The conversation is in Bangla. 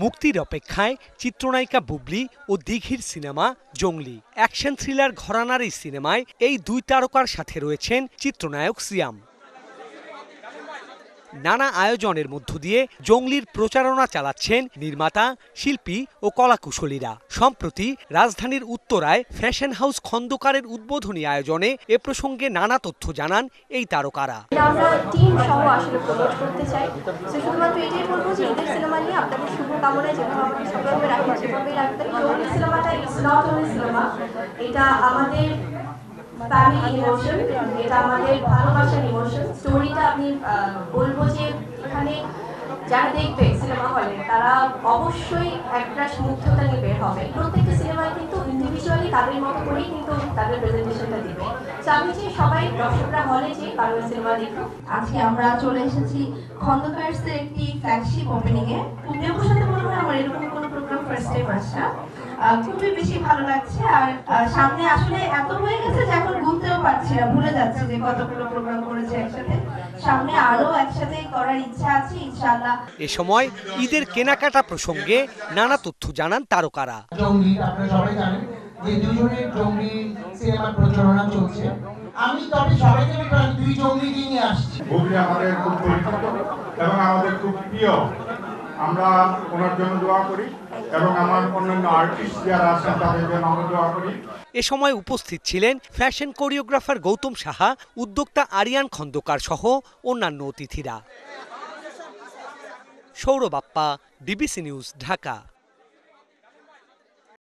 মুক্তির অপেক্ষায় চিত্রনায়িকা বুবলি ও দিঘির সিনেমা জংলি। অ্যাকশন থ্রিলার ঘরানার এই সিনেমায় এই দুই তারকার সাথে রয়েছেন চিত্রনায়ক সিয়াম। নানা আয়োজনের মধ্য দিয়ে জংলির প্রচারণা চালাচ্ছেন নির্মাতা, শিল্পী ও কলাকুশলীরা। সম্প্রতি রাজধানীর উত্তরায় ফ্যাশন হাউস খন্দকারের উদ্বোধনী আয়োজনে এ প্রসঙ্গে নানা তথ্য জানান এই তারকারা। আমরা টিম সহ আসলে প্রমোট করতে চাই। শুধুমাত্র এটাই বলবো যে ঈদের সিনেমা নিয়ে আপনাদের শুভকামনায় যেভাবে আমাদের সবাইকে রাখেন সেভাবেই রাখবেন। জংলি সিনেমাটা ইটস নট অনলি সিনেমা, এটা আমাদের ফ্যামিলি ইমোশন, এটা আমাদের ভালোবাসার ইমোশন। স্টোরিটা আমি বলবো যে এখানে যারা দেখবে সিনেমা হলে তারা অবশ্যই একটা মুগ্ধতা নিয়ে বের হবে। প্রত্যেকটা সিনেমায় কিন্তু ইন্ডিভিজুয়ালি তাদের মতো করেই কিন্তু তাদের প্রেজেন্টেশনটা দিবে। তো আমি চাই সবাই দর্শকরা হলে যে কারণ সিনেমা দেখুক। আজকে আমরা চলে এসেছি খন্দকারসের একটি ফ্ল্যাগশিপ ওপেনিং এ। পুণ্যপুর সাথে মনে হয় আমার এরকম কোনো প্রোগ্রাম ফার্স্ট টাইম আসা, খুবই বেশি ভালো লাগছে। আর সামনে আসলে এত হয়ে গেছে যে এখন গুনতেও পারছি না, ভুলে যাচ্ছি যে কতগুলো প্রোগ্রাম করেছে একসাথে। সামনে আরো একসাথে করার ইচ্ছা আছে ইনশাআল্লাহ। এ সময় ঈদের কেনাকাটা প্রসঙ্গে নানা তথ্য জানান তারকারা। জংলি আপনারা সবাই জানেন যে দুজনের জংলি সিনেমার প্রচারণা চলছে। আমি তবে সবাইকে দুই জংলি নিয়ে আসছি। বুবলি আমাদের খুব পরিচিত এবং আমাদের খুব প্রিয়। আমরা ওনার জন্য দোয়া করি এবং আমার অন্যান্য আর্টিস্ট যারা আছেন তাদের জন্য আমরা দোয়া করি। এ সময় উপস্থিত ছিলেন ফ্যাশন কোরিওগ্রাফার গৌতম সাহা, উদ্যোক্তা আরিয়ান খন্দকার সহ অন্যান্য অতিথিরা। Sourav Appa, DBC news, Dhaka.